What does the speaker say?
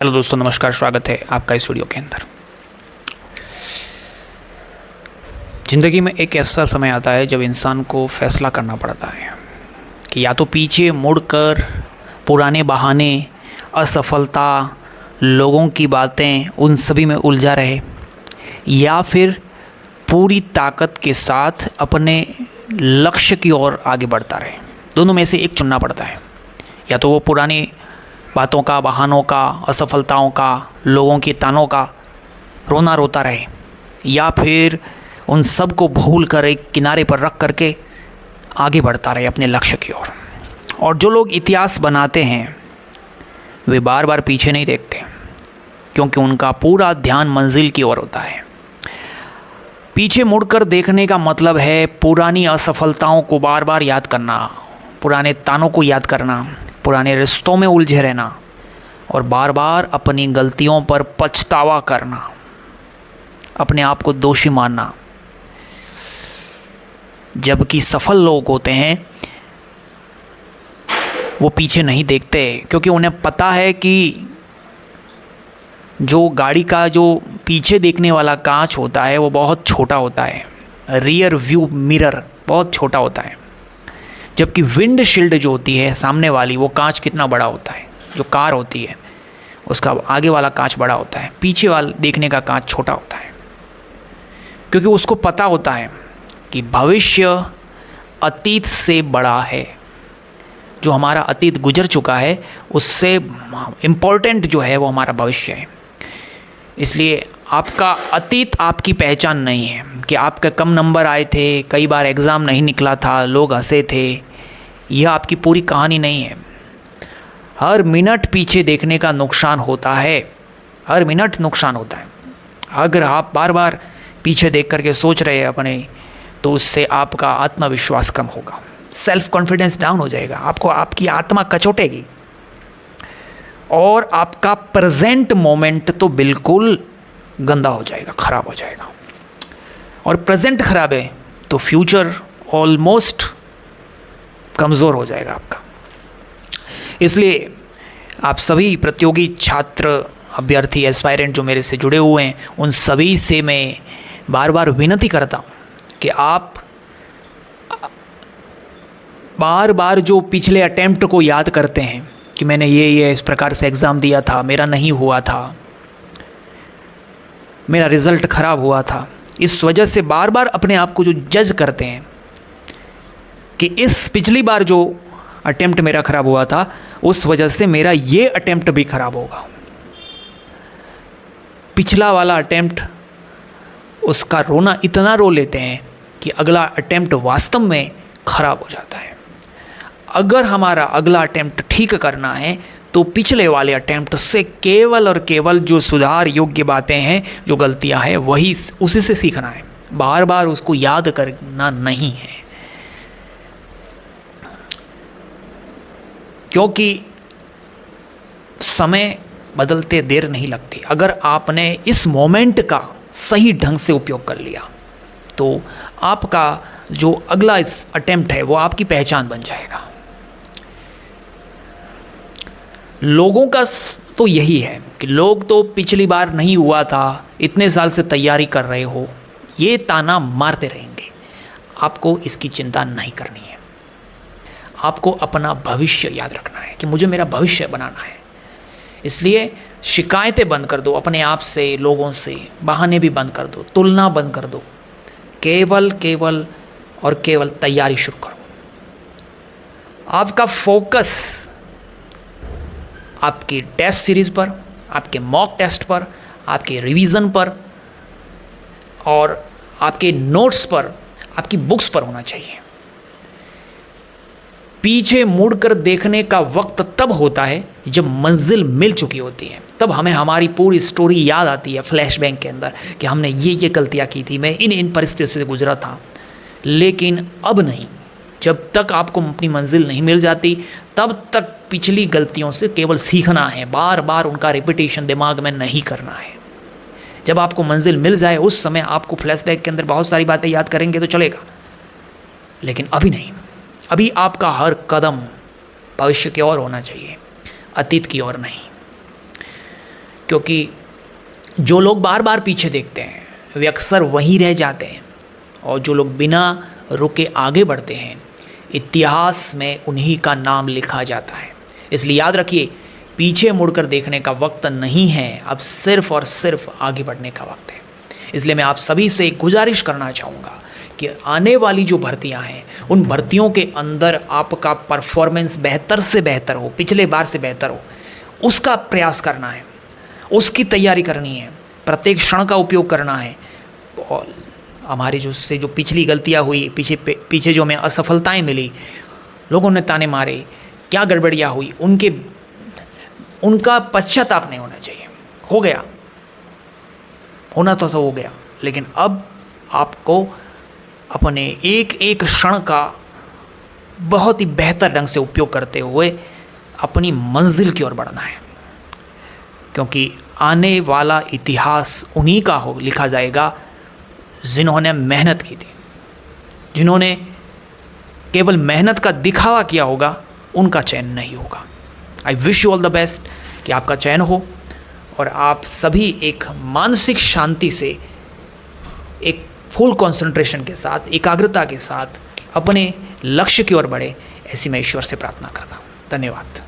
Hello दोस्तों, नमस्कार। स्वागत है आपका इस वीडियो के अंदर। ज़िंदगी में एक ऐसा समय आता है जब इंसान को फैसला करना पड़ता है कि या तो पीछे मुड़कर पुराने बहाने, असफलता, लोगों की बातें, उन सभी में उलझा रहे, या फिर पूरी ताकत के साथ अपने लक्ष्य की ओर आगे बढ़ता रहे। दोनों में से एक चुनना पड़ता है। या तो वो पुरानी बातों का, बहानों का, असफलताओं का, लोगों के तानों का रोना रोता रहे, या फिर उन सब को भूल कर एक किनारे पर रख करके आगे बढ़ता रहे अपने लक्ष्य की ओर। और जो लोग इतिहास बनाते हैं वे बार बार पीछे नहीं देखते, क्योंकि उनका पूरा ध्यान मंजिल की ओर होता है। पीछे मुड़कर देखने का मतलब है पुरानी असफलताओं को बार बार याद करना, पुराने तानों को याद करना, पुराने रिश्तों में उलझे रहना और बार बार अपनी गलतियों पर पछतावा करना, अपने आप को दोषी मानना। जबकि सफल लोग होते हैं वो पीछे नहीं देखते, क्योंकि उन्हें पता है कि जो गाड़ी का जो पीछे देखने वाला कांच होता है वो बहुत छोटा होता है, रियर व्यू मिरर बहुत छोटा होता है। जबकि विंड शील्ड जो होती है सामने वाली, वो कांच कितना बड़ा होता है। जो कार होती है उसका आगे वाला कांच बड़ा होता है, पीछे वाला देखने का कांच छोटा होता है, क्योंकि उसको पता होता है कि भविष्य अतीत से बड़ा है। जो हमारा अतीत गुजर चुका है उससे इम्पोर्टेंट जो है वो हमारा भविष्य है। इसलिए आपका अतीत आपकी पहचान नहीं है कि आपके कम नंबर आए थे, कई बार एग्ज़ाम नहीं निकला था, लोग हंसे थे। यह आपकी पूरी कहानी नहीं है। हर मिनट पीछे देखने का नुकसान होता है, हर मिनट नुकसान होता है। अगर आप बार बार पीछे देख करके सोच रहे हैं अपने, तो उससे आपका आत्मविश्वास कम होगा, सेल्फ कॉन्फिडेंस डाउन हो जाएगा, आपको आपकी आत्मा कचोटेगी और आपका प्रेजेंट मोमेंट तो बिल्कुल गंदा हो जाएगा, ख़राब हो जाएगा। और प्रेजेंट ख़राब है तो फ्यूचर ऑलमोस्ट कमज़ोर हो जाएगा आपका। इसलिए आप सभी प्रतियोगी छात्र, अभ्यर्थी, एस्पायरेंट जो मेरे से जुड़े हुए हैं, उन सभी से मैं बार बार विनती करता हूँ कि आप बार बार जो पिछले अटेम्प्ट को याद करते हैं कि मैंने ये इस प्रकार से एग्ज़ाम दिया था, मेरा नहीं हुआ था, मेरा रिज़ल्ट ख़राब हुआ था, इस वजह से बार बार अपने आप को जो जज करते हैं कि इस पिछली बार जो अटेम्प्ट मेरा ख़राब हुआ था उस वजह से मेरा ये अटेम्प्ट भी ख़राब होगा। पिछला वाला अटेम्प्ट, उसका रोना इतना रो लेते हैं कि अगला अटेम्प्ट वास्तव में ख़राब हो जाता है। अगर हमारा अगला अटेम्प्ट ठीक करना है तो पिछले वाले अटेम्प्ट से केवल और केवल जो सुधार योग्य बातें हैं, जो गलतियां हैं, वही उसी से सीखना है, बार बार उसको याद करना नहीं है। क्योंकि समय बदलते देर नहीं लगती। अगर आपने इस मोमेंट का सही ढंग से उपयोग कर लिया तो आपका जो अगला इस अटेम्प्ट है वो आपकी पहचान बन जाएगा। लोगों का तो यही है कि लोग तो पिछली बार नहीं हुआ था, इतने साल से तैयारी कर रहे हो, ये ताना मारते रहेंगे। आपको इसकी चिंता नहीं करनी है। आपको अपना भविष्य याद रखना है कि मुझे मेरा भविष्य बनाना है। इसलिए शिकायतें बंद कर दो अपने आप से, लोगों से, बहाने भी बंद कर दो, तुलना बंद कर दो। केवल और केवल तैयारी शुरू करो। आपका फोकस आपकी टेस्ट सीरीज़ पर, आपके मॉक टेस्ट पर, आपके रिवीजन पर और आपके नोट्स पर, आपकी बुक्स पर होना चाहिए। पीछे मुड़कर देखने का वक्त तब होता है जब मंजिल मिल चुकी होती है। तब हमें हमारी पूरी स्टोरी याद आती है फ्लैशबैक के अंदर कि हमने ये गलतियां की थी, मैं इन परिस्थितियों से गुजरा था। लेकिन अब नहीं। जब तक आपको अपनी मंजिल नहीं मिल जाती तब तक पिछली गलतियों से केवल सीखना है, बार बार उनका रिपीटेशन दिमाग में नहीं करना है। जब आपको मंजिल मिल जाए उस समय आपको फ्लैशबैक के अंदर बहुत सारी बातें याद करेंगे तो चलेगा, लेकिन अभी नहीं। अभी आपका हर कदम भविष्य की ओर होना चाहिए, अतीत की ओर नहीं। क्योंकि जो लोग बार बार पीछे देखते हैं वे अक्सर वहीं रह जाते हैं, और जो लोग बिना रुके आगे बढ़ते हैं इतिहास में उन्हीं का नाम लिखा जाता है। इसलिए याद रखिए, पीछे मुड़कर देखने का वक्त नहीं है, अब सिर्फ और सिर्फ आगे बढ़ने का वक्त है। इसलिए मैं आप सभी से एक गुजारिश करना चाहूँगा कि आने वाली जो भर्तियां हैं उन भर्तियों के अंदर आपका परफॉर्मेंस बेहतर से बेहतर हो, पिछले बार से बेहतर हो, उसका प्रयास करना है, उसकी तैयारी करनी है, प्रत्येक क्षण का उपयोग करना है। और हमारी जो पिछली गलतियां हुई, पीछे जो हमें असफलताएं मिली, लोगों ने ताने मारे, क्या गड़बड़ियाँ हुई, उनका पश्चाताप नहीं होना चाहिए। हो गया, होना तो हो गया, लेकिन अब आपको अपने एक एक क्षण का बहुत ही बेहतर ढंग से उपयोग करते हुए अपनी मंजिल की ओर बढ़ना है, क्योंकि आने वाला इतिहास उन्हीं का लिखा जाएगा जिन्होंने मेहनत की थी। जिन्होंने केवल मेहनत का दिखावा किया होगा उनका चयन नहीं होगा। I wish you all the best, कि आपका चयन हो और आप सभी एक मानसिक शांति से, एक फुल कंसंट्रेशन के साथ, एकाग्रता के साथ अपने लक्ष्य की ओर बढ़े, ऐसी मैं ईश्वर से प्रार्थना करता हूँ। धन्यवाद।